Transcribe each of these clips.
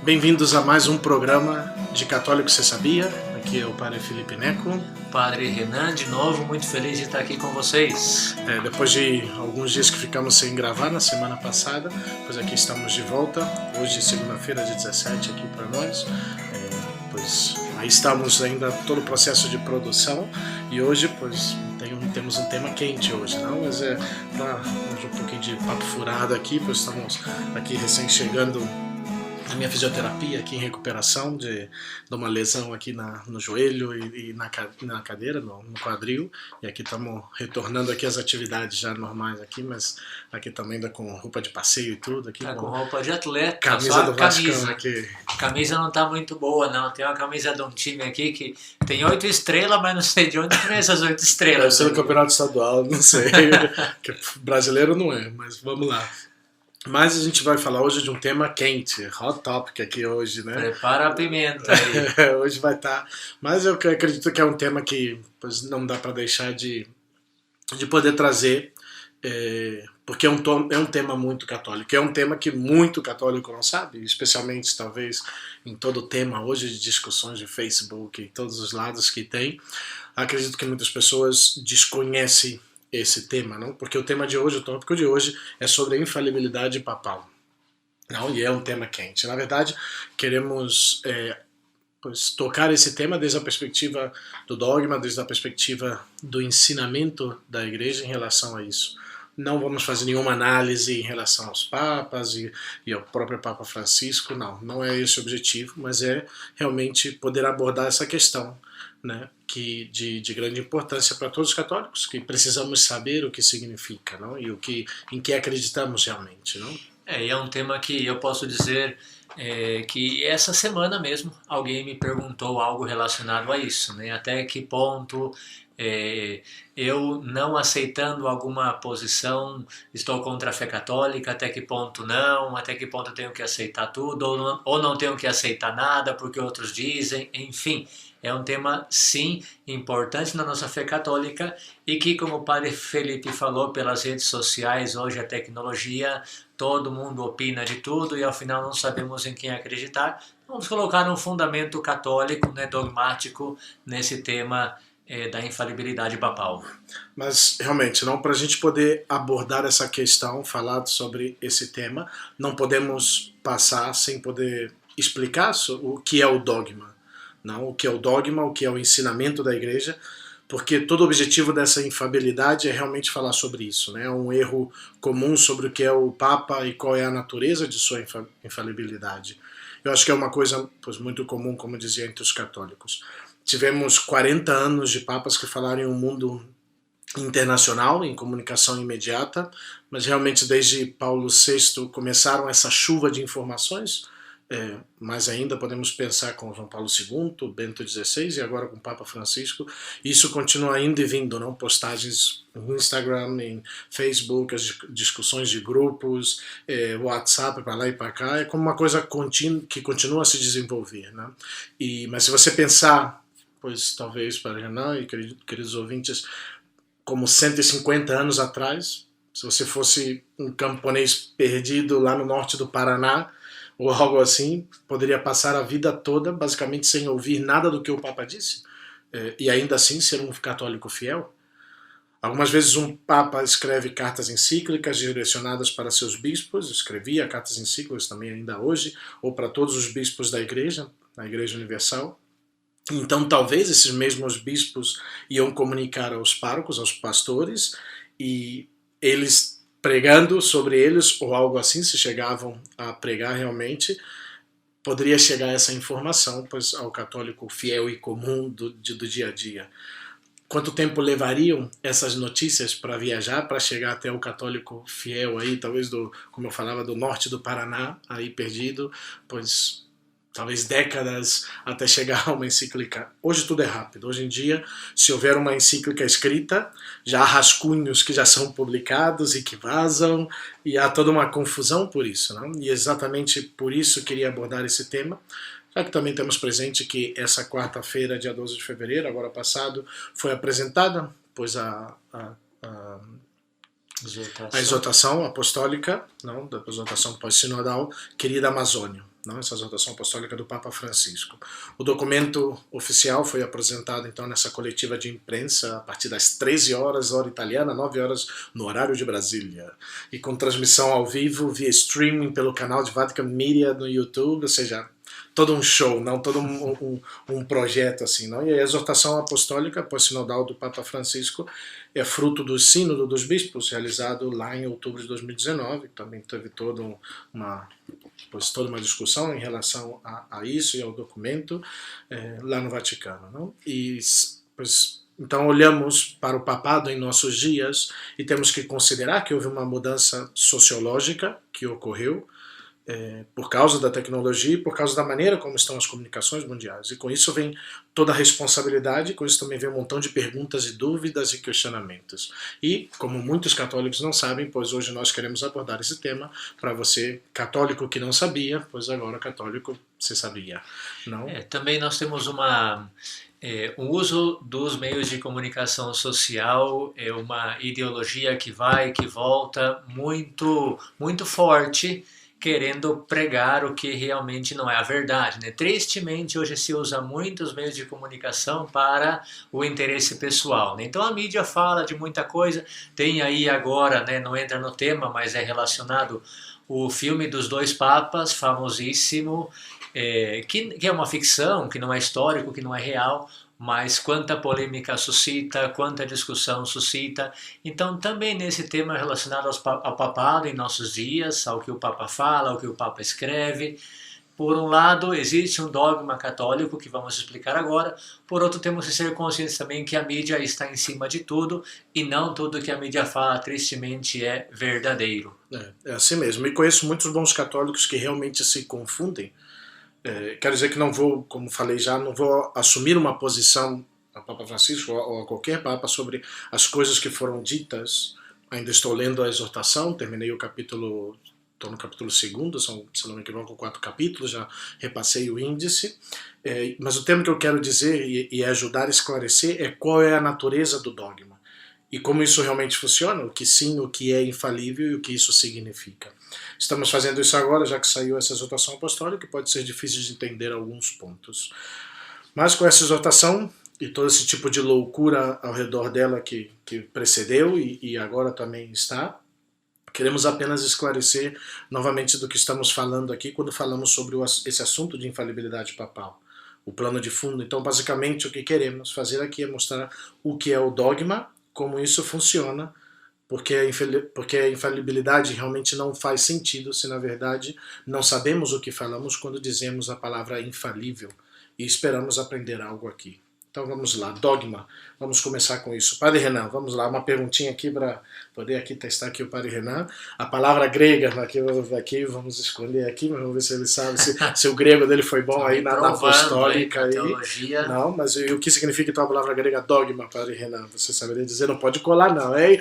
Bem-vindos a mais um programa de Católico Você Sabia? Aqui é o Padre Felipe Neco. Padre Renan, de novo, muito feliz de estar aqui com vocês. Depois de alguns dias que ficamos sem gravar na semana passada, pois aqui estamos de volta. Hoje, segunda-feira, dia 17, aqui para nós. Pois aí estamos ainda todo o processo de produção e hoje, pois, temos um tema quente hoje, não? Mas um pouquinho de papo furado aqui, pois estamos aqui recém chegando a minha fisioterapia aqui em recuperação de uma lesão aqui no joelho e na cadeira, no quadril, e aqui estamos retornando aqui às atividades já normais aqui, mas aqui também ainda com roupa de passeio e tudo. Aqui tá com roupa de atleta, camisa do Vascão aqui. A camisa não tá muito boa não, tem uma camisa de um time aqui que tem 8 estrelas, mas não sei de onde vem essas 8 estrelas. Deve ser no campeonato estadual, não sei, que brasileiro não é, mas vamos lá. Mas a gente vai falar hoje de um tema quente, hot topic aqui hoje, né? Prepara a pimenta aí. Hoje vai estar. Mas eu acredito que é um tema que pois, não dá para deixar de poder trazer, porque é um tema muito católico. É um tema que muito católico não sabe, especialmente talvez em todo o tema hoje de discussões de Facebook e todos os lados que tem. Acredito que muitas pessoas desconhecem esse tema, não? Porque o tema de hoje, o tópico de hoje é sobre a infalibilidade papal, não? E é um tema quente. Na verdade, queremos tocar esse tema desde a perspectiva do dogma, desde a perspectiva do ensinamento da Igreja em relação a isso. Não vamos fazer nenhuma análise em relação aos papas e ao próprio Papa Francisco, não é esse o objetivo, mas é realmente poder abordar essa questão, né, de grande importância para todos os católicos, que precisamos saber o que significa, não? E em que acreditamos realmente. Não? E é um tema que eu posso dizer que essa semana mesmo alguém me perguntou algo relacionado a isso, né? Até que ponto eu não aceitando alguma posição estou contra a fé católica, até que ponto não, até que ponto eu tenho que aceitar tudo ou não tenho que aceitar nada porque outros dizem, enfim. É um tema, sim, importante na nossa fé católica e que, como o Padre Felipe falou, pelas redes sociais, hoje a tecnologia, todo mundo opina de tudo e ao final não sabemos em quem acreditar. Vamos colocar um fundamento católico, né, dogmático, nesse tema da infalibilidade papal. Mas, realmente, não, para a gente poder abordar essa questão, falar sobre esse tema, não podemos passar sem poder explicar o que é o dogma. Não, o que é o dogma, o que é o ensinamento da Igreja, porque todo o objetivo dessa infalibilidade é realmente falar sobre isso, né? É um erro comum sobre o que é o Papa e qual é a natureza de sua infalibilidade. Eu acho que é uma coisa pois, muito comum, como dizia, entre os católicos. Tivemos 40 anos de papas que falaram em um mundo internacional, em comunicação imediata, mas realmente desde Paulo VI começaram essa chuva de informações. Mas ainda podemos pensar com João Paulo II, Bento XVI e agora com o Papa Francisco. Isso continua indo e vindo, não? Postagens no Instagram, em Facebook, as discussões de grupos, WhatsApp para lá e para cá, é como uma coisa que continua a se desenvolver, né? Mas se você pensar, pois talvez para Renan e queridos ouvintes, como 150 anos atrás, se você fosse um camponês perdido lá no norte do Paraná, ou algo assim, poderia passar a vida toda basicamente sem ouvir nada do que o Papa disse, e ainda assim ser um católico fiel. Algumas vezes um Papa escreve cartas encíclicas direcionadas para seus bispos, escrevia cartas encíclicas também ainda hoje, ou para todos os bispos da Igreja Universal. Então talvez esses mesmos bispos iam comunicar aos párocos, aos pastores, e eles pregando sobre eles, ou algo assim, se chegavam a pregar realmente, poderia chegar essa informação pois, ao católico fiel e comum do dia a dia. Quanto tempo levariam essas notícias para viajar, para chegar até o católico fiel aí, talvez como eu falava, do norte do Paraná, aí perdido, pois talvez décadas até chegar a uma encíclica. Hoje tudo é rápido. Hoje em dia, se houver uma encíclica escrita, já há rascunhos que já são publicados e que vazam, e há toda uma confusão por isso. Não? E exatamente por isso eu queria abordar esse tema, já que também temos presente que essa quarta-feira, dia 12 de fevereiro, agora passado, foi apresentada, pois a exortação apostólica, não, da exortação pós-sinodal, Querida Amazônia. não, essa exortação apostólica do Papa Francisco. O documento oficial foi apresentado então nessa coletiva de imprensa a partir das 13 horas, hora italiana, 9 horas no horário de Brasília, e com transmissão ao vivo via streaming pelo canal de Vatican Media no YouTube, ou seja, todo um show, não, todo um projeto assim, não? E a exortação apostólica pós-sinodal do Papa Francisco é fruto do Sínodo dos Bispos, realizado lá em outubro de 2019, também teve toda uma discussão em relação a isso e ao documento lá no Vaticano, não? E pois, então olhamos para o papado em nossos dias e temos que considerar que houve uma mudança sociológica que ocorreu por causa da tecnologia e por causa da maneira como estão as comunicações mundiais. E com isso vem toda a responsabilidade, com isso também vem um montão de perguntas e dúvidas e questionamentos. E, como muitos católicos não sabem, pois hoje nós queremos abordar esse tema para você, católico que não sabia, pois agora católico você sabia. Não? Também nós temos o uso dos meios de comunicação social é uma ideologia que vai, que volta, muito, muito forte, querendo pregar o que realmente não é a verdade, né? Tristemente, hoje se usa muitos meios de comunicação para o interesse pessoal, né? Então a mídia fala de muita coisa, tem aí agora, né, não entra no tema, mas é relacionado o filme dos dois papas, famosíssimo, que é uma ficção, que não é histórico, que não é real, mas quanta polêmica suscita, quanta discussão suscita. Então, também nesse tema relacionado ao papado em nossos dias, ao que o Papa fala, ao que o Papa escreve. Por um lado, existe um dogma católico, que vamos explicar agora. Por outro, temos que ser conscientes também que a mídia está em cima de tudo, e não tudo que a mídia fala, tristemente, é verdadeiro. É assim mesmo. E conheço muitos bons católicos que realmente se confundem. Quero dizer que não vou, como falei já, não vou assumir uma posição ao Papa Francisco ou a qualquer Papa sobre as coisas que foram ditas. Ainda estou lendo a exortação, terminei o capítulo, estou no capítulo 2, são, se não me equivoco, 4 capítulos, já repassei o índice. Mas o tema que eu quero dizer e ajudar a esclarecer é qual é a natureza do dogma e como isso realmente funciona, o que sim, o que é infalível e o que isso significa. Estamos fazendo isso agora, já que saiu essa exortação apostólica, que pode ser difícil de entender alguns pontos. Mas com essa exortação e todo esse tipo de loucura ao redor dela que precedeu e agora também está, queremos apenas esclarecer novamente do que estamos falando aqui quando falamos sobre esse assunto de infalibilidade papal, o plano de fundo. Então, basicamente, o que queremos fazer aqui é mostrar o que é o dogma, como isso funciona, porque a infalibilidade realmente não faz sentido se, na verdade, não sabemos o que falamos quando dizemos a palavra infalível e esperamos aprender algo aqui. Então vamos lá, dogma, vamos começar com isso. Padre Renan, vamos lá, uma perguntinha aqui para poder aqui testar aqui o Padre Renan. A palavra grega, aqui vamos escolher aqui, vamos ver se ele sabe, se o grego dele foi bom aí na apostólica. Aí, teologia. Não, mas o que significa então a palavra grega dogma, Padre Renan? Você saberia dizer? Não pode colar não, hein?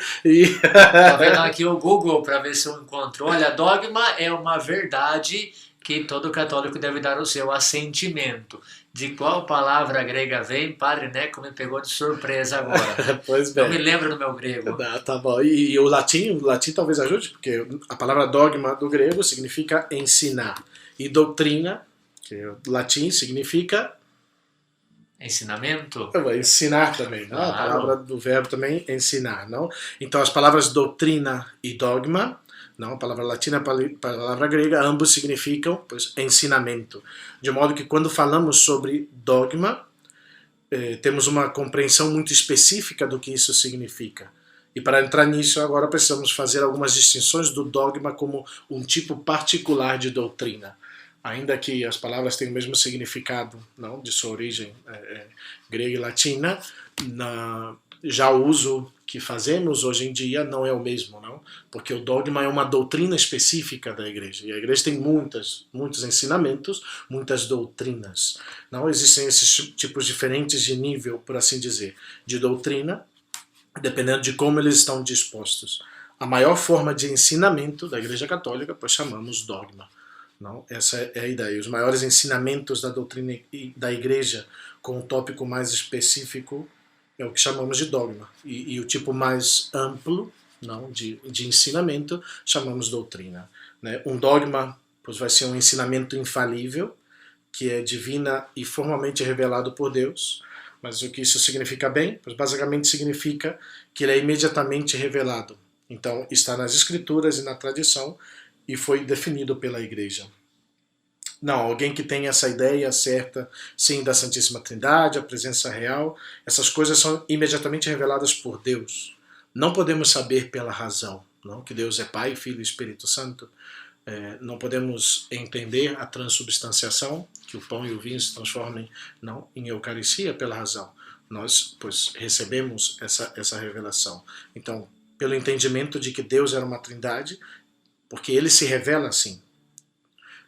Tá vendo aqui o Google para ver se eu encontro. Olha, dogma é uma verdade que todo católico deve dar o seu assentimento. De qual palavra grega vem? Padre Neco me pegou de surpresa agora. Pois bem. Não me lembro do meu grego. Tá bom. E o latim talvez ajude, porque a palavra dogma do grego significa ensinar. E doutrina, que o latim significa... Ensinamento? Ensinar também, não? Claro. A palavra do verbo também ensinar, não? Então as palavras doutrina e dogma, não, a palavra latina e a palavra grega, ambos significam ensinamento. De modo que quando falamos sobre dogma, temos uma compreensão muito específica do que isso significa. E para entrar nisso, agora precisamos fazer algumas distinções do dogma como um tipo particular de doutrina. Ainda que as palavras tenham o mesmo significado, não, de sua origem grega e latina, já o uso que fazemos hoje em dia não é o mesmo, não? Porque o dogma é uma doutrina específica da igreja, e a igreja tem muitos ensinamentos, muitas doutrinas. Não existem esses tipos diferentes de nível, por assim dizer, de doutrina, dependendo de como eles estão dispostos. A maior forma de ensinamento da igreja católica, pois chamamos dogma. Não? Essa é a ideia. Os maiores ensinamentos da doutrina da igreja, com um tópico mais específico, é o que chamamos de dogma. E o tipo mais amplo, não, de ensinamento chamamos doutrina. Né? Um dogma, pois vai ser um ensinamento infalível, que é divina e formalmente revelado por Deus. Mas o que isso significa bem? Pois basicamente significa que ele é imediatamente revelado. Então está nas escrituras e na tradição e foi definido pela igreja. Não, alguém que tem essa ideia certa, sim, da Santíssima Trindade, a presença real, essas coisas são imediatamente reveladas por Deus. Não podemos saber pela razão, não, que Deus é Pai, Filho e Espírito Santo. Não podemos entender a transubstanciação, que o pão e o vinho se transformem não, em Eucaristia pela razão. Nós, pois, recebemos essa revelação. Então, pelo entendimento de que Deus era uma Trindade, porque ele se revela assim.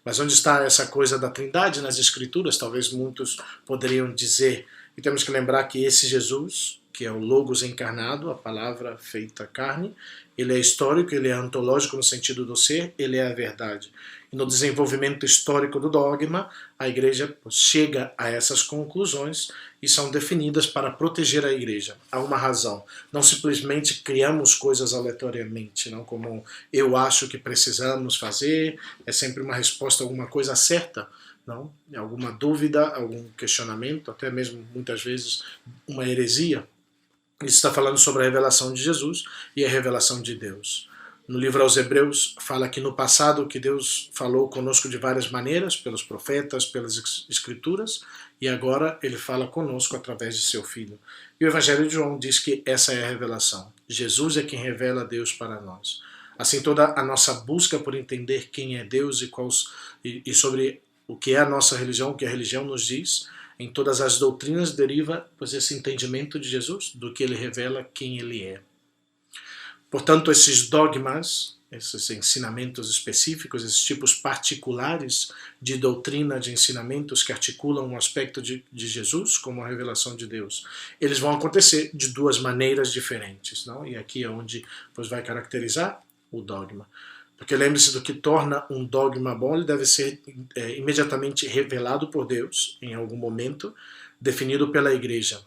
Mas onde está essa coisa da Trindade nas Escrituras? Talvez muitos poderiam dizer, e temos que lembrar que esse Jesus, que é o Logos encarnado, a palavra feita carne, ele é histórico, ele é ontológico no sentido do ser, ele é a verdade. E no desenvolvimento histórico do dogma, a igreja chega a essas conclusões e são definidas para proteger a igreja. Há uma razão. Não simplesmente criamos coisas aleatoriamente, não como eu acho que precisamos fazer, é sempre uma resposta a alguma coisa certa, não? Alguma dúvida, algum questionamento, até mesmo muitas vezes uma heresia. Isso está falando sobre a revelação de Jesus e a revelação de Deus. No livro aos Hebreus, fala que no passado que Deus falou conosco de várias maneiras, pelos profetas, pelas escrituras, e agora ele fala conosco através de seu Filho. E o Evangelho de João diz que essa é a revelação. Jesus é quem revela Deus para nós. Assim, toda a nossa busca por entender quem é Deus e sobre o que é a nossa religião, o que a religião nos diz, em todas as doutrinas deriva pois, esse entendimento de Jesus, do que ele revela quem ele é. Portanto, esses dogmas, esses ensinamentos específicos, esses tipos particulares de doutrina, de ensinamentos que articulam um aspecto de Jesus como a revelação de Deus, eles vão acontecer de duas maneiras diferentes, não? E aqui é onde pois, vai caracterizar o dogma. Porque lembre-se do que torna um dogma bom, ele deve ser imediatamente revelado por Deus, em algum momento, definido pela igreja.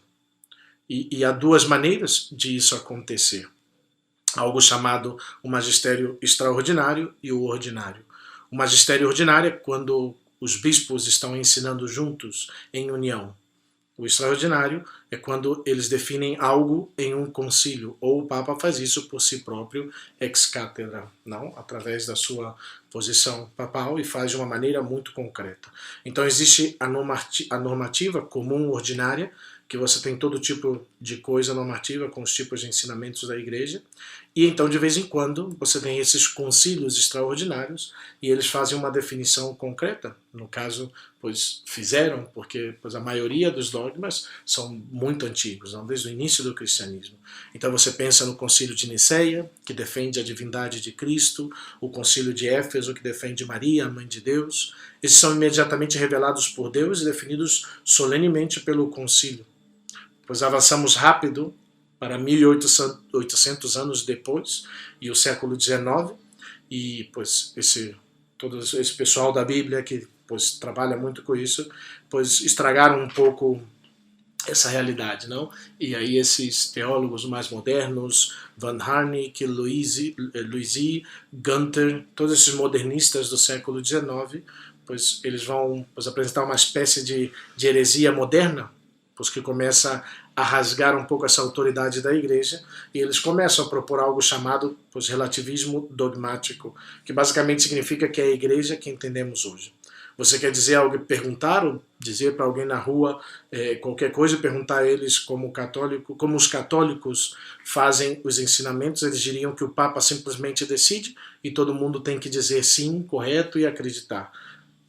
E há duas maneiras de isso acontecer. Algo chamado o magistério extraordinário e o ordinário. O magistério ordinário é quando os bispos estão ensinando juntos, em união. O extraordinário é quando eles definem algo em um concílio, ou o Papa faz isso por si próprio, ex cátedra, não, através da sua posição papal e faz de uma maneira muito concreta. Então existe a normativa comum ordinária, que você tem todo tipo de coisa normativa com os tipos de ensinamentos da igreja, e então de vez em quando você tem esses concílios extraordinários e eles fazem uma definição concreta. No caso, pois fizeram, porque pois, a maioria dos dogmas são muito antigos, não? Desde o início do cristianismo. Então você pensa no concílio de Niceia, que defende a divindade de Cristo, o concílio de Éfeso, que defende Maria, a mãe de Deus. Esses são imediatamente revelados por Deus e definidos solenemente pelo concílio. Pois avançamos rápido para 1800 anos depois, e o século XIX, e pois todo esse pessoal da Bíblia que pois trabalha muito com isso, pois estragaram um pouco essa realidade, não? E aí esses teólogos mais modernos, Van Harnick, Louisy, Gunther, todos esses modernistas do século XIX, pois eles vão pois, apresentar uma espécie de heresia moderna, pois que começa a rasgar um pouco essa autoridade da igreja, e eles começam a propor algo chamado pois, relativismo dogmático, que basicamente significa que é a igreja que entendemos hoje. Você quer dizer algo, perguntar, ou dizer para alguém na rua qualquer coisa e perguntar a eles como os católicos fazem os ensinamentos, eles diriam que o Papa simplesmente decide e todo mundo tem que dizer sim, correto e acreditar.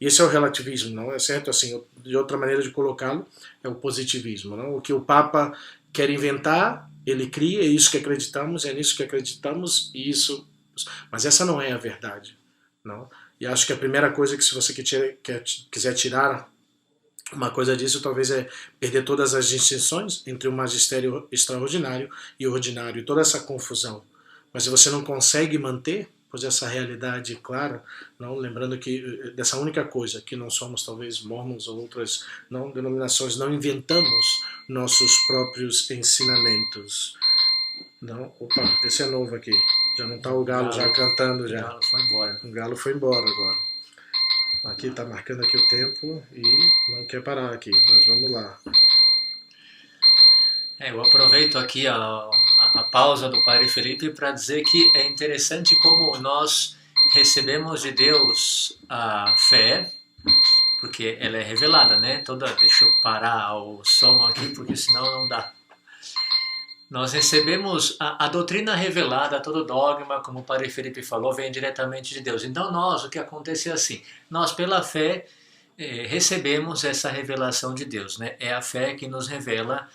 Esse é o relativismo, não é certo? Assim, de outra maneira de colocá-lo, é o positivismo. Não? O que o Papa quer inventar, ele cria, é isso que acreditamos, é nisso que acreditamos, e isso. Mas essa não é a verdade. Não? E acho que a primeira coisa que se você quiser tirar uma coisa disso, talvez é perder todas as distinções entre o magistério extraordinário e o ordinário, toda essa confusão. Mas se você não consegue manter pois essa realidade clara, não lembrando que dessa única coisa, que não somos talvez mormons ou outras não denominações, não inventamos nossos próprios ensinamentos. Não, opa, esse é novo aqui. Já não está o galo já cantando já. O galo foi embora. O galo foi embora agora. Aqui está marcando aqui o tempo e não quer parar aqui, mas vamos lá. Eu aproveito aqui a pausa do Padre Felipe para dizer que é interessante como nós recebemos de Deus a fé, porque ela é revelada, né? Deixa eu parar o som aqui, porque senão não dá. Nós recebemos a doutrina revelada, todo dogma, como o Padre Felipe falou, vem diretamente de Deus. Então o que acontece é assim, nós pela fé recebemos essa revelação de Deus, né? É a fé que nos revela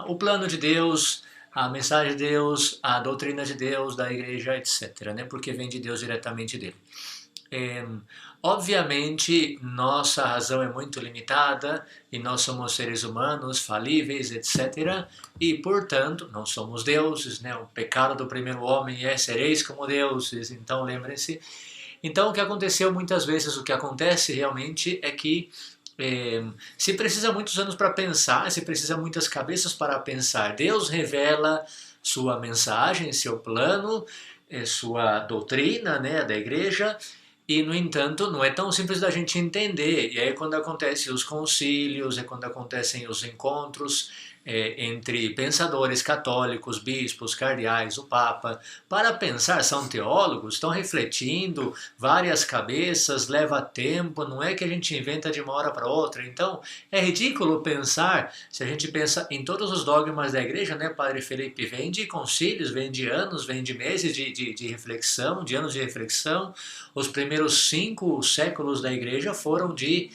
o plano de Deus, a mensagem de Deus, a doutrina de Deus, da igreja, etc., né? Porque vem de Deus diretamente dele. Obviamente, nossa razão é muito limitada e nós somos seres humanos, falíveis, etc. E, portanto, não somos deuses, né? O pecado do primeiro homem é sereis como deuses, então lembrem-se. Então, o que aconteceu muitas vezes, o que acontece realmente é que se precisa muitos anos para pensar, se precisa muitas cabeças para pensar. Deus revela sua mensagem, seu plano, sua doutrina, né, da igreja. E, no entanto, não é tão simples da gente entender. E aí, quando acontecem os concílios, é quando acontecem os encontros entre pensadores católicos, bispos, cardeais, o Papa, para pensar, são teólogos, estão refletindo, várias cabeças, leva tempo, não é que a gente inventa de uma hora para outra. Então, é ridículo pensar, se a gente pensa em todos os dogmas da igreja, né, Padre Felipe, vem de concílios, vem de anos, vem de meses de reflexão, de anos de reflexão. Os primeiros 5 séculos da igreja foram de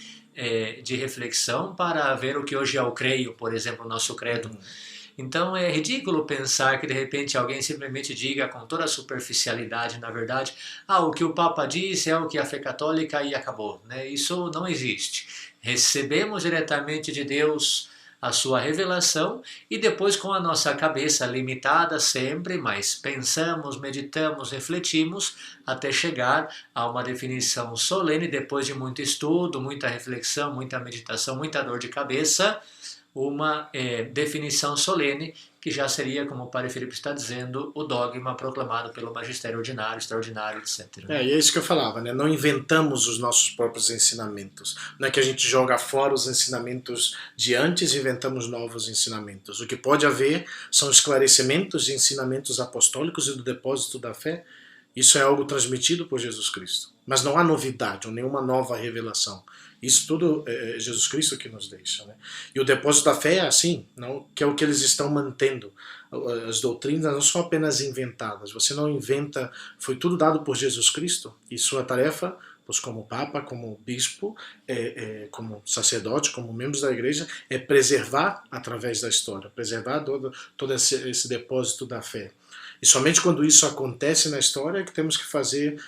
reflexão para ver o que hoje é o creio, por exemplo, o nosso credo. Então é ridículo pensar que de repente alguém simplesmente diga com toda a superficialidade, na verdade, o que o Papa disse é o que a fé católica e acabou. Né? Isso não existe. Recebemos diretamente de Deus a sua revelação e depois com a nossa cabeça limitada sempre, mas pensamos, meditamos, refletimos até chegar a uma definição solene depois de muito estudo, muita reflexão, muita meditação, muita dor de cabeça, uma definição solene que já seria, como o Padre Felipe está dizendo, o dogma proclamado pelo magistério ordinário, extraordinário, etc. E é isso que eu falava, né? Não inventamos os nossos próprios ensinamentos. Não é que a gente joga fora os ensinamentos de antes e inventamos novos ensinamentos. O que pode haver são esclarecimentos de ensinamentos apostólicos e do depósito da fé. Isso é algo transmitido por Jesus Cristo. Mas não há novidade ou nenhuma nova revelação. Isso tudo é Jesus Cristo que nos deixa. Né? E o depósito da fé é assim, não, que é o que eles estão mantendo. As doutrinas não são apenas inventadas. Você não inventa, foi tudo dado por Jesus Cristo. E sua tarefa, pois como Papa, como Bispo, como sacerdote, como membros da Igreja, é preservar através da história, preservar todo esse depósito da fé. E somente quando isso acontece na história é que temos que fazer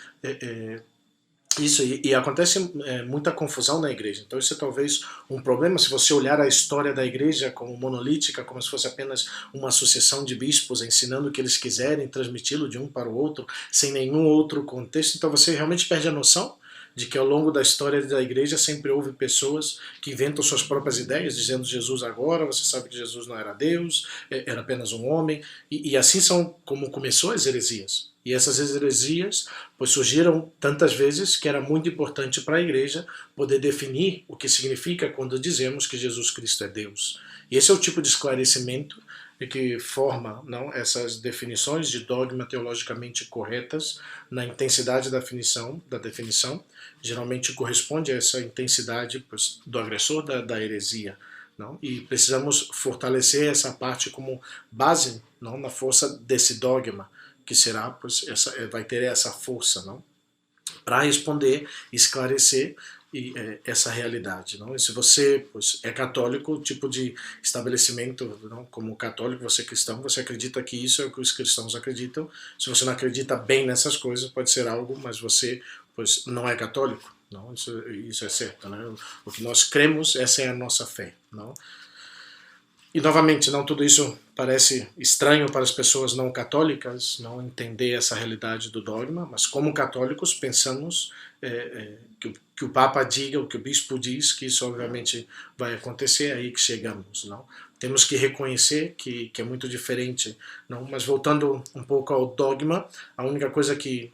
isso, e acontece muita confusão na igreja. Então isso é talvez um problema se você olhar a história da igreja como monolítica, como se fosse apenas uma sucessão de bispos ensinando o que eles quiserem, transmiti-lo de um para o outro, sem nenhum outro contexto. Então você realmente perde a noção de que ao longo da história da igreja sempre houve pessoas que inventam suas próprias ideias, dizendo Jesus agora, você sabe que Jesus não era Deus, era apenas um homem, e assim são como começou as heresias. E essas heresias pois surgiram tantas vezes que era muito importante para a igreja poder definir o que significa quando dizemos que Jesus Cristo é Deus. E esse é o tipo de esclarecimento que forma essas definições de dogma teologicamente corretas na intensidade da definição, geralmente corresponde a essa intensidade pois, do agressor da heresia. Não? E precisamos fortalecer essa parte como base na força desse dogma, que será, pois, vai ter essa força para responder, esclarecer essa realidade. Não? E se você pois, é católico, o tipo de estabelecimento, como católico, você é cristão, você acredita que isso é o que os cristãos acreditam. Se você não acredita bem nessas coisas, pode ser algo, mas você pois, não é católico. Não? Isso é certo. Né? O que nós cremos, essa é a nossa fé. Não? E novamente, não tudo isso parece estranho para as pessoas não católicas, não entender essa realidade do dogma, mas como católicos pensamos que o Papa diga, o que o Bispo diz, que isso obviamente vai acontecer, é aí que chegamos. Não? Temos que reconhecer que é muito diferente. Não? Mas voltando um pouco ao dogma, a única coisa que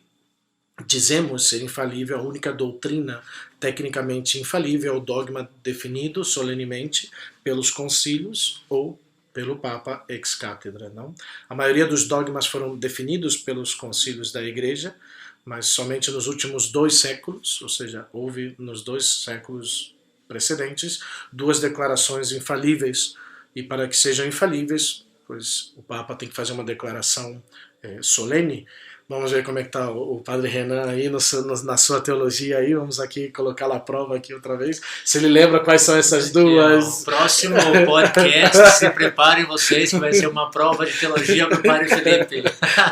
dizemos ser infalível, a única doutrina tecnicamente infalível é o dogma definido solenemente pelos concílios ou pelo Papa ex cátedra. Não? A maioria dos dogmas foram definidos pelos concílios da Igreja, mas somente nos últimos 2 séculos, ou seja, houve nos 2 séculos precedentes 2 declarações infalíveis, e para que sejam infalíveis, pois o Papa tem que fazer uma declaração solene. Vamos ver como é que está o Padre Renan aí na sua teologia aí. Vamos aqui colocá-lo à prova aqui outra vez. Se ele lembra quais são essas duas. O próximo podcast, se preparem vocês que vai ser uma prova de teologia para o Padre Felipe.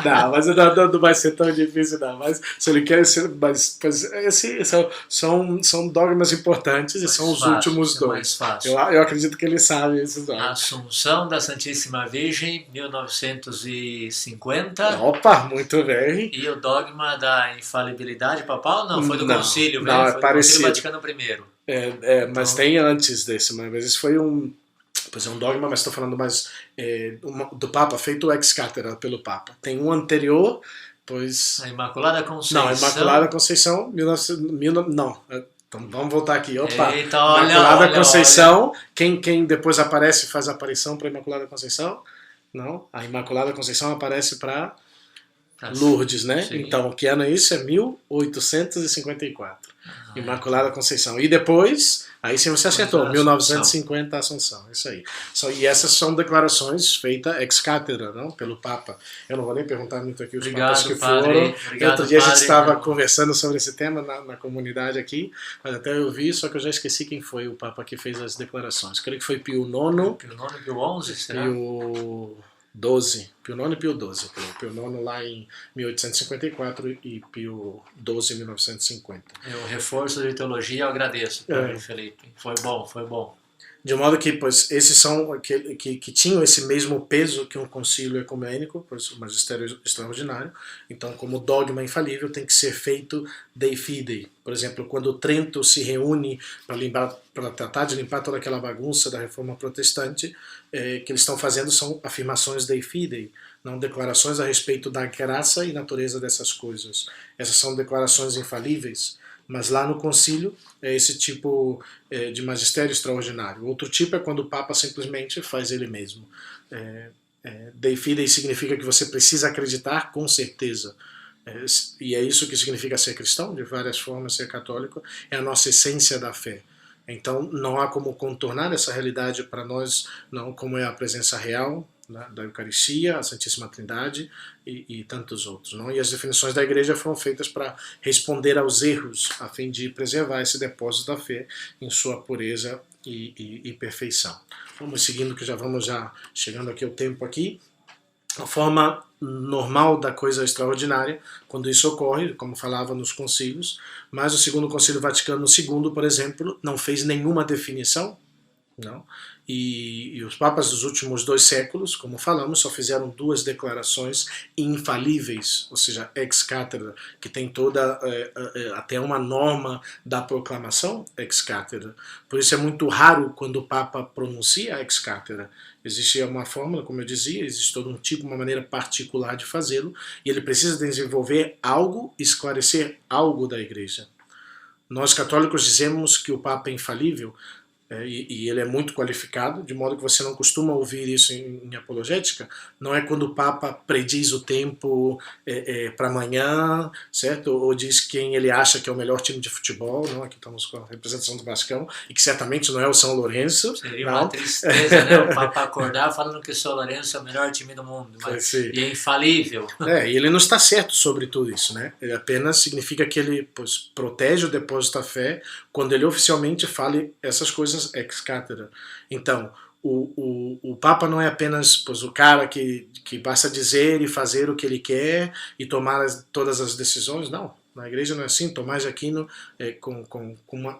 Não, mas não vai ser tão difícil não. Mas se ele quer ser, mas assim, são dogmas importantes e são os últimos 2. Eu acredito que ele sabe esses dogmas. Assunção da Santíssima Virgem, 1950. Opa, muito bem. E o dogma da infalibilidade papal? Não, foi do concílio, não, foi parecido. do Concílio Vaticano I. Mas então, tem antes desse, mas esse foi um dogma, mas estou falando mais do Papa, feito ex cátedra pelo Papa. Tem um anterior, pois... A Imaculada Conceição. Não, a Imaculada Conceição, não. Então vamos voltar aqui. Opa, eita, Imaculada Conceição, olha. Quem depois aparece faz aparição para a Imaculada Conceição? Não, a Imaculada Conceição aparece para Lourdes, né? Sim. Então, que ano é isso? É 1854. Imaculada Conceição. E depois, aí sim você acertou, 1950 Assunção. Isso aí. E essas são declarações feitas ex cátedra, não? Pelo Papa. Eu não vou nem perguntar muito aqui os papas que foram. Outro dia a gente estava conversando sobre esse tema na comunidade aqui, mas até eu vi, só que eu já esqueci quem foi o Papa que fez as declarações. Creio que foi Pio IX. Pio IX, Pio XI, será? Pio IX e Pio XII. Pio IX lá em 1854 e Pio XII em 1950. O reforço de teologia eu agradeço, Felipe. Foi bom. De modo que, pois, esses são que tinham esse mesmo peso que um concílio ecumênico, pois o magistério extraordinário. Então, como dogma infalível, tem que ser feito dei fidei. Por exemplo, quando Trento se reúne para tratar de limpar toda aquela bagunça da reforma protestante, que eles estão fazendo são afirmações dei fidei, não declarações a respeito da graça e natureza dessas coisas. Essas são declarações infalíveis. Mas lá no concílio é esse tipo de magistério extraordinário. Outro tipo é quando o Papa simplesmente faz ele mesmo. Dei fidei significa que você precisa acreditar com certeza. E é isso que significa ser cristão, de várias formas ser católico, é a nossa essência da fé. Então não há como contornar essa realidade para nós, não, como é a presença real da Eucaristia, a Santíssima Trindade e tantos outros. Não? E as definições da Igreja foram feitas para responder aos erros, a fim de preservar esse depósito da fé em sua pureza e perfeição. Vamos seguindo, que já vamos chegando aqui ao tempo aqui. A forma normal da coisa extraordinária, quando isso ocorre, como falava nos concílios, mas o Segundo Concílio Vaticano II, por exemplo, não fez nenhuma definição, não? E os papas dos últimos 2 séculos, como falamos, só fizeram 2 declarações infalíveis, ou seja, ex cátedra, que tem toda até uma norma da proclamação ex cátedra. Por isso é muito raro quando o Papa pronuncia ex cátedra. Existe uma fórmula, como eu dizia, existe todo um tipo, uma maneira particular de fazê-lo, e ele precisa desenvolver algo, esclarecer algo da Igreja. Nós católicos dizemos que o Papa é infalível, e ele é muito qualificado, de modo que você não costuma ouvir isso em apologética. Não é quando o Papa prediz o tempo para amanhã, certo? Ou diz quem ele acha que é o melhor time de futebol. Não? Aqui estamos com a representação do Vascão, e que certamente não é o São Lourenço. Seria uma tristeza, né? O Papa acordar falando que o São Lourenço é o melhor time do mundo, mas e é infalível. E ele não está certo sobre tudo isso, né? Ele apenas significa que ele protege o depósito da fé quando ele oficialmente fale essas coisas ex cátedra. Então, o Papa não é apenas o cara que basta dizer e fazer o que ele quer e tomar todas as decisões, não. Na Igreja não é assim. Tomás de Aquino, com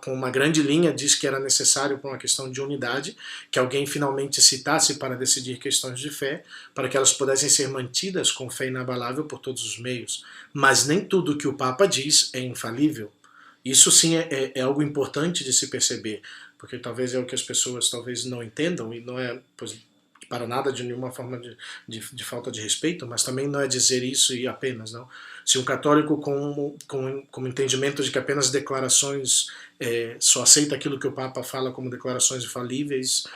uma grande linha, diz que era necessário, por uma questão de unidade, que alguém finalmente citasse para decidir questões de fé, para que elas pudessem ser mantidas com fé inabalável por todos os meios. Mas nem tudo que o Papa diz é infalível. Isso sim é algo importante de se perceber, porque talvez é o que as pessoas talvez não entendam, e não é para nada de nenhuma forma de falta de respeito, mas também não é dizer isso e apenas, não. Se um católico com entendimento de que apenas declarações só aceita aquilo que o Papa fala como declarações infalíveis,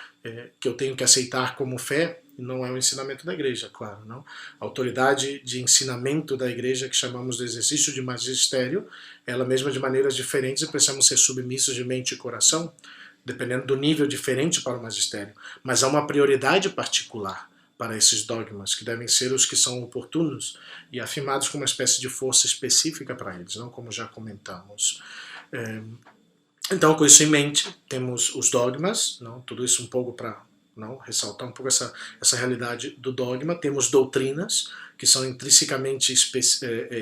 que eu tenho que aceitar como fé, não é o ensinamento da Igreja, claro, não. A autoridade de ensinamento da Igreja, que chamamos de exercício de magistério, ela mesma de maneiras diferentes e precisamos ser submissos de mente e coração, dependendo do nível diferente para o magistério. Mas há uma prioridade particular para esses dogmas, que devem ser os que são oportunos e afirmados com uma espécie de força específica para eles, não como já comentamos. Então, com isso em mente, temos os dogmas, não? Tudo isso um pouco para ressaltar um pouco essa realidade do dogma. Temos doutrinas, que são intrinsecamente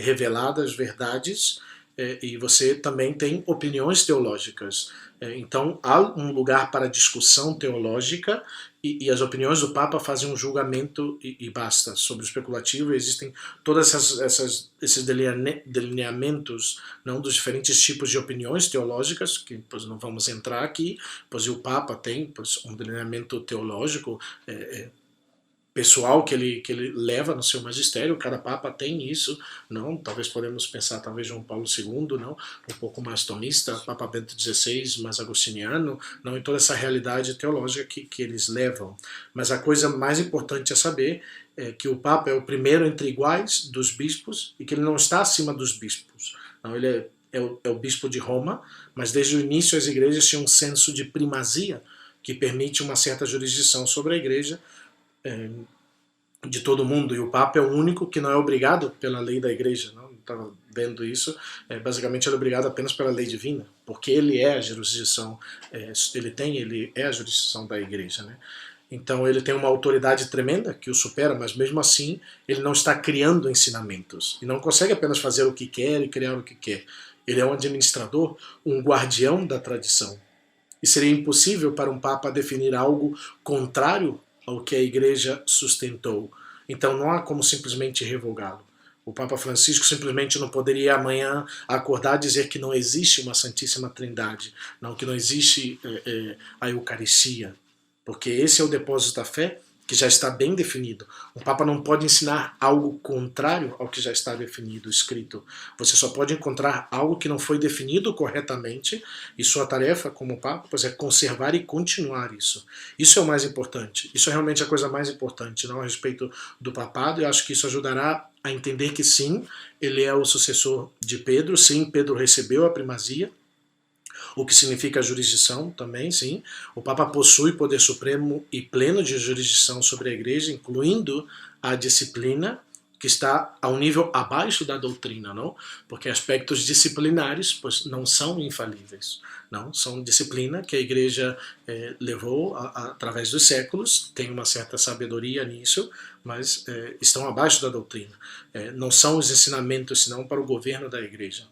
reveladas, verdades, e você também tem opiniões teológicas. Então há um lugar para discussão teológica e as opiniões do Papa fazem um julgamento e basta sobre o especulativo. E existem todos esses delineamentos, não, dos diferentes tipos de opiniões teológicas, que pois, não vamos entrar aqui, pois o Papa tem pois, um delineamento teológico pessoal que ele leva no seu magistério. Cada Papa tem isso, não? Talvez podemos pensar, talvez João Paulo II, não? Um pouco mais tomista, Papa Bento XVI, mais agostiniano, não? Em toda essa realidade teológica que eles levam. Mas a coisa mais importante é saber que o Papa é o primeiro entre iguais dos bispos e que ele não está acima dos bispos. Não, ele é o bispo de Roma, mas desde o início as igrejas tinham um senso de primazia que permite uma certa jurisdição sobre a igreja de todo mundo, e o Papa é o único que não é obrigado pela lei da Igreja. Não estava vendo isso. Basicamente ele é obrigado apenas pela lei divina, porque ele é a jurisdição, ele é a jurisdição da Igreja, né? Então ele tem uma autoridade tremenda que o supera, mas mesmo assim ele não está criando ensinamentos e não consegue apenas fazer o que quer e criar o que quer. Ele é um administrador, um guardião da tradição. E seria impossível para um Papa definir algo contrário ao que a Igreja sustentou. Então não há como simplesmente revogá-lo. O Papa Francisco simplesmente não poderia amanhã acordar e dizer que não existe uma Santíssima Trindade, não, que não existe a Eucaristia, porque esse é o depósito da fé que já está bem definido. O Papa não pode ensinar algo contrário ao que já está definido, escrito. Você só pode encontrar algo que não foi definido corretamente, e sua tarefa como Papa pois, é conservar e continuar isso. Isso é o mais importante. Isso é realmente a coisa mais importante, não a respeito do papado. Eu acho que isso ajudará a entender que sim, ele é o sucessor de Pedro, sim, Pedro recebeu a primazia, o que significa jurisdição também, sim. O Papa possui poder supremo e pleno de jurisdição sobre a Igreja, incluindo a disciplina, que está a um nível abaixo da doutrina, não? Porque aspectos disciplinares pois, não são infalíveis, não? São disciplina que a Igreja levou através dos séculos, tem uma certa sabedoria nisso, mas estão abaixo da doutrina. Não são os ensinamentos, senão para o governo da Igreja.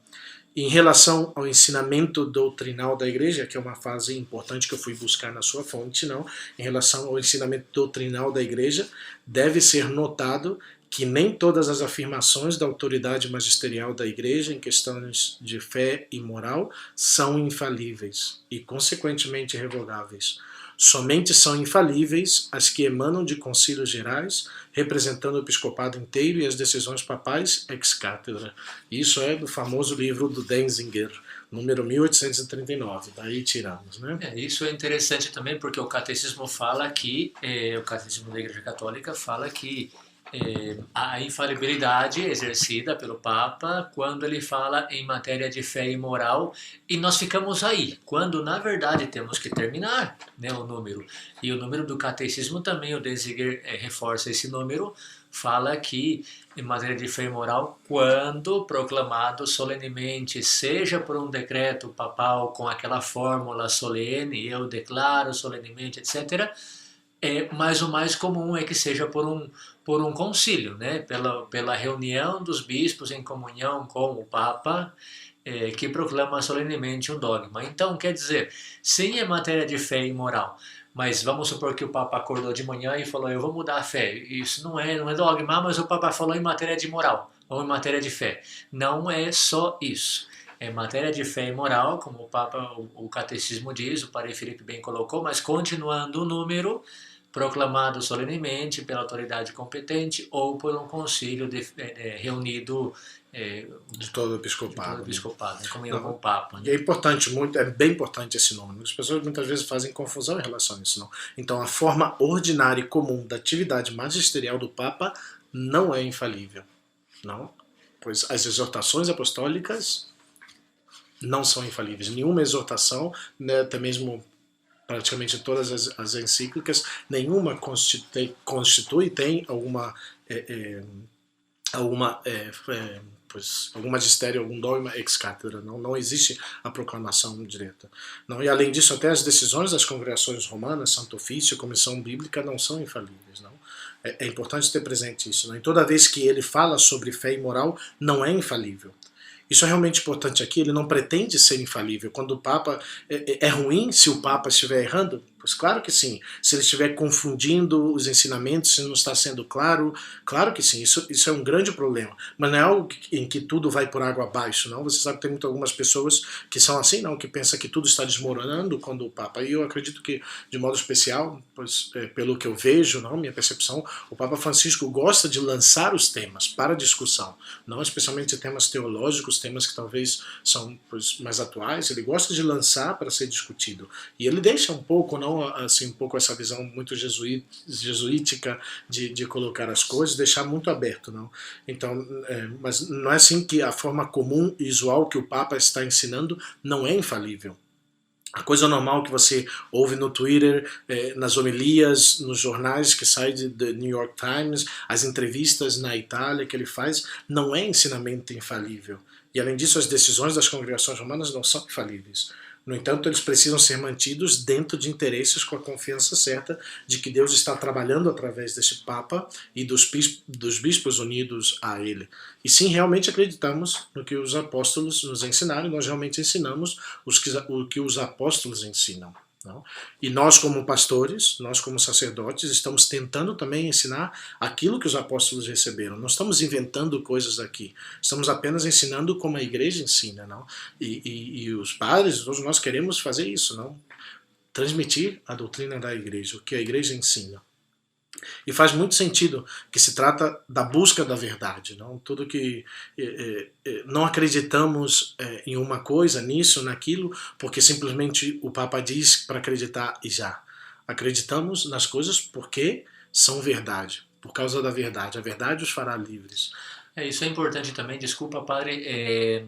Em relação ao ensinamento doutrinal da Igreja, que é uma fase importante que eu fui buscar na sua fonte, não, em relação ao ensinamento doutrinal da Igreja, deve ser notado que nem todas as afirmações da autoridade magisterial da Igreja em questões de fé e moral são infalíveis e, consequentemente, irrevogáveis. Somente são infalíveis as que emanam de concílios gerais, representando o episcopado inteiro e as decisões papais ex cátedra. Isso é do famoso livro do Denzinger, número 1839. Daí tiramos, né? Isso é interessante também porque o catecismo fala que, o catecismo da Igreja Católica fala que a infalibilidade exercida pelo Papa quando ele fala em matéria de fé e moral, e nós ficamos aí, quando na verdade temos que terminar, né, o número. E o número do catecismo também, o Denzinger reforça esse número, fala que em matéria de fé e moral, quando proclamado solenemente, seja por um decreto papal com aquela fórmula solene, eu declaro solenemente, etc., mas o mais comum é que seja por um concílio, né? Pela reunião dos bispos em comunhão com o Papa, que proclama solenemente um dogma. Então, quer dizer, sim, é matéria de fé e moral, mas vamos supor que o Papa acordou de manhã e falou, eu vou mudar a fé. Isso não é dogma, mas o Papa falou em matéria de moral, ou em matéria de fé. Não é só isso. É matéria de fé e moral, como o Papa, o Catecismo diz, o Padre Felipe bem colocou, mas continuando o número, proclamado solenemente pela autoridade competente ou por um concílio reunido de todo o de todo episcopado. episcopado, em comunhão com Não, o Papa. e é importante, muito, é bem importante esse nome. As pessoas muitas vezes fazem confusão em relação a isso. Não? Então, a forma ordinária e comum da atividade magisterial do Papa não é infalível. Não? Pois as exortações apostólicas não são infalíveis. Nenhuma exortação, né, até mesmo praticamente todas as encíclicas, nenhuma constitui tem algum magistério, algum dogma ex cathedra. Não existe a proclamação direta. Não, e além disso, até as decisões das congregações romanas, Santo Ofício, Comissão Bíblica, não são infalíveis. Não? É importante ter presente isso. Não? E toda vez que ele fala sobre fé e moral, não é infalível. Isso é realmente importante aqui, ele não pretende ser infalível. Quando o Papa... É ruim se o Papa estiver errando? Pois claro que sim. Se ele estiver confundindo os ensinamentos, se não está sendo claro, claro que sim. Isso é um grande problema. Mas não é algo em que tudo vai por água abaixo, não. Você sabe que tem algumas pessoas que são assim, não, que pensam que tudo está desmoronando quando o Papa... E eu acredito que, de modo especial, pois, pelo que eu vejo, não, minha percepção, o Papa Francisco gosta de lançar os temas para discussão, não especialmente temas teológicos, temas que talvez são pois, mais atuais. Ele gosta de lançar para ser discutido. E ele deixa um pouco, não assim, um pouco essa visão muito jesuítica de colocar as coisas, deixar muito aberto, não. Então, mas não é assim que a forma comum e usual que o Papa está ensinando não é infalível. A coisa normal que você ouve no Twitter, nas homilias, nos jornais que saem do New York Times, as entrevistas na Itália que ele faz, não é ensinamento infalível. E além disso, as decisões das congregações romanas não são infalíveis. No entanto, eles precisam ser mantidos dentro de interesses com a confiança certa de que Deus está trabalhando através desse Papa e dos bispos unidos a ele. E sim, realmente acreditamos no que os apóstolos nos ensinaram, e nós realmente ensinamos o que os apóstolos ensinam. Não? E nós como pastores, nós como sacerdotes, estamos tentando também ensinar aquilo que os apóstolos receberam. Não estamos inventando coisas aqui, estamos apenas ensinando como a igreja ensina. Não? E os padres, todos nós queremos fazer isso, não? Transmitir a doutrina da igreja, o que a igreja ensina. E faz muito sentido que se trata da busca da verdade. Não? Tudo que não acreditamos em uma coisa, nisso, naquilo, porque simplesmente o Papa diz para acreditar e já. Acreditamos nas coisas porque são verdade, por causa da verdade. A verdade os fará livres. Isso é importante também, desculpa, padre,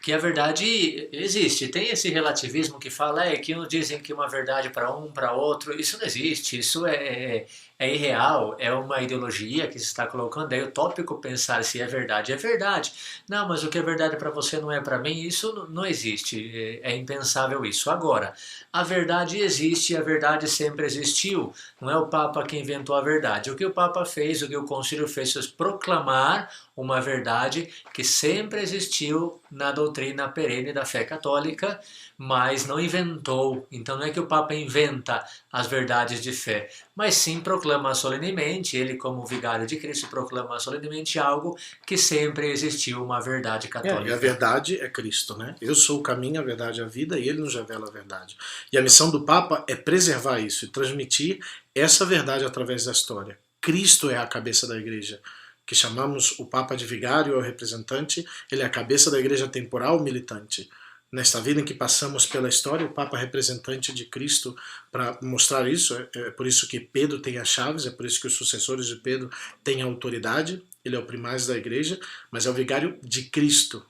que a verdade existe. Tem esse relativismo que fala que uns dizem que uma verdade para um, para outro. Isso não existe, isso é irreal, é uma ideologia que se está colocando. É utópico pensar se é verdade. É verdade. Não, mas o que é verdade para você não é para mim, isso não existe. É impensável isso. Agora, a verdade existe e a verdade sempre existiu. Não é o Papa que inventou a verdade. O que o Papa fez, o que o Concílio fez, foi proclamar uma verdade que sempre existiu na doutrina perene da fé católica, mas não inventou. Então não é que o Papa inventa as verdades de fé, mas sim proclama solenemente, ele como vigário de Cristo proclama solenemente algo que sempre existiu, uma verdade católica. E a verdade é Cristo, né? Eu sou o caminho, a verdade e a vida, e ele nos revela a verdade. E a missão do Papa é preservar isso e transmitir essa verdade através da história. Cristo é a cabeça da igreja, que chamamos o Papa de vigário ou representante. Ele é a cabeça da igreja temporal militante. Nesta vida em que passamos pela história, o Papa é representante de Cristo para mostrar isso. É por isso que Pedro tem as chaves, é por isso que os sucessores de Pedro têm a autoridade. Ele é o primaz da igreja, mas é o vigário de Cristo.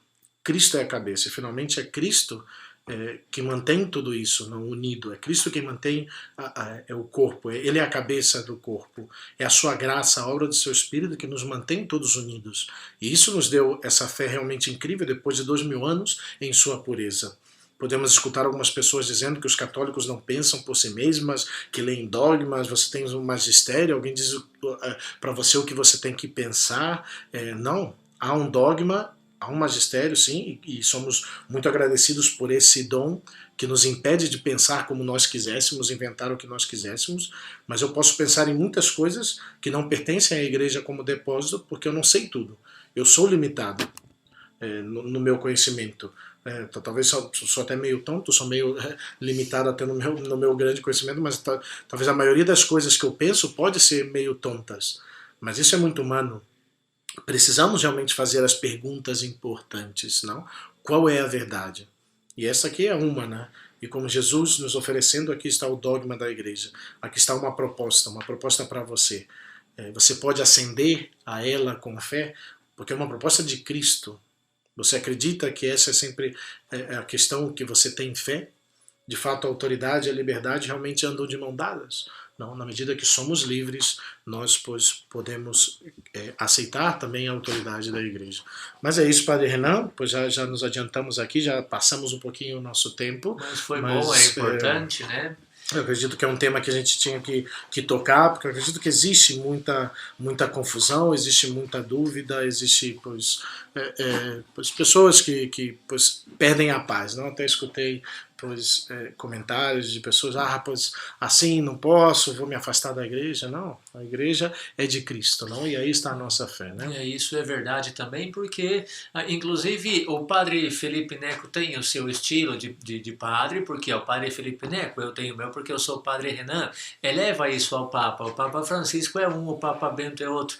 Cristo é a cabeça, e finalmente é Cristo que mantém tudo isso não unido. É Cristo quem mantém o corpo. Ele é a cabeça do corpo. É a sua graça, a obra do seu Espírito que nos mantém todos unidos. E isso nos deu essa fé realmente incrível depois de 2000 anos em sua pureza. Podemos escutar algumas pessoas dizendo que os católicos não pensam por si mesmas, que leem dogmas, você tem um magistério, alguém diz para você o que você tem que pensar. Não, há um dogma, há um magistério, sim, e somos muito agradecidos por esse dom que nos impede de pensar como nós quiséssemos, inventar o que nós quiséssemos, mas eu posso pensar em muitas coisas que não pertencem à igreja como depósito, porque eu não sei tudo. Eu sou limitado no meu conhecimento. talvez sou até meio tonto, sou meio limitado até no meu grande conhecimento, mas talvez a maioria das coisas que eu penso pode ser meio tontas. Mas isso é muito humano. Precisamos realmente fazer as perguntas importantes, não? Qual é a verdade? E essa aqui é uma, né? E como Jesus nos oferecendo, aqui está o dogma da igreja. Aqui está uma proposta para você. Você pode ascender a ela com fé, porque é uma proposta de Cristo. Você acredita que essa é sempre a questão que você tem fé? De fato, a autoridade e a liberdade realmente andam de mão dadas? Não, na medida que somos livres, nós pois, podemos aceitar também a autoridade da igreja. Mas é isso, Padre Renan, pois já nos adiantamos aqui, já passamos um pouquinho o nosso tempo. Mas foi bom, é importante, né? Eu acredito que é um tema que a gente tinha que tocar, porque eu acredito que existe muita confusão, existe muita dúvida, existe pois pessoas que pois, perdem a paz. Não? Até escutei comentários de pessoas, pois assim não posso, vou me afastar da igreja. Não, a igreja é de Cristo, não? E aí está a nossa fé. Né? Isso é verdade também, porque inclusive o padre Felipe Neco tem o seu estilo de padre, porque é o padre Felipe Neco, eu tenho o meu porque eu sou o padre Renan, eleva isso ao Papa. O Papa Francisco é um, o Papa Bento é outro.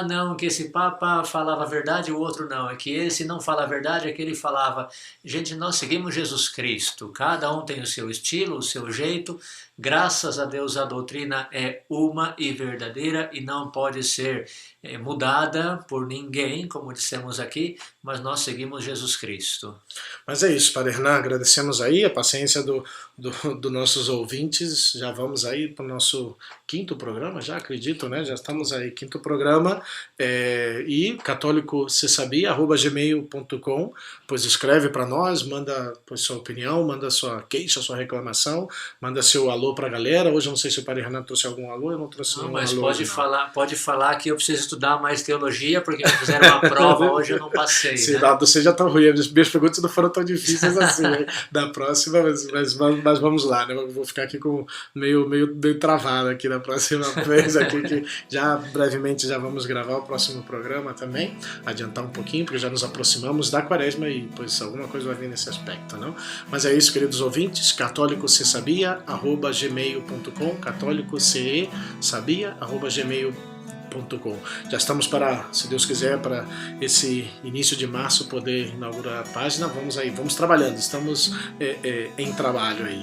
Não, que esse Papa falava a verdade e o outro não, é que esse não fala a verdade, é que ele falava. Gente, nós seguimos Jesus Cristo, cada um tem o seu estilo, o seu jeito. Graças a Deus a doutrina é uma e verdadeira e não pode ser mudada por ninguém, como dissemos aqui, mas nós seguimos Jesus Cristo. Mas é isso, Padre Renan, agradecemos aí a paciência dos nossos ouvintes. Já vamos aí para o nosso 5º programa, já acredito, né? Já estamos aí, 5º programa. E católicosesabia@gmail.com, pois escreve para nós, manda sua opinião, manda sua queixa, sua reclamação, manda seu alô para a galera. Hoje eu não sei se o Padre Renan trouxe algum alô, eu não trouxe nenhum mas alô. Pode falar que eu preciso estudar mais teologia, porque me fizeram uma prova hoje, eu não passei. Sim, né? Você já está ruim, as minhas perguntas não foram tão difíceis assim, né? Da próxima, mas vamos lá, né? Eu vou ficar aqui com meio travado aqui na próxima vez, aqui, que já brevemente já vamos gravar o próximo programa também, adiantar um pouquinho, porque já nos aproximamos da quaresma e pois alguma coisa vai vir nesse aspecto, não? Mas é isso, queridos ouvintes, católicosesabia@gmail.com, católicosesabia@gmail.com. Já estamos se Deus quiser, para esse início de março poder inaugurar a página. Vamos trabalhando, estamos em trabalho aí.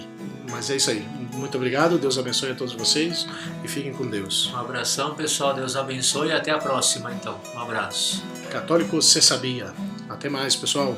Mas é isso aí. Muito obrigado, Deus abençoe a todos vocês e fiquem com Deus. Um abração, pessoal, Deus abençoe e até a próxima, então. Um abraço. Católico se sabia. Até mais, pessoal.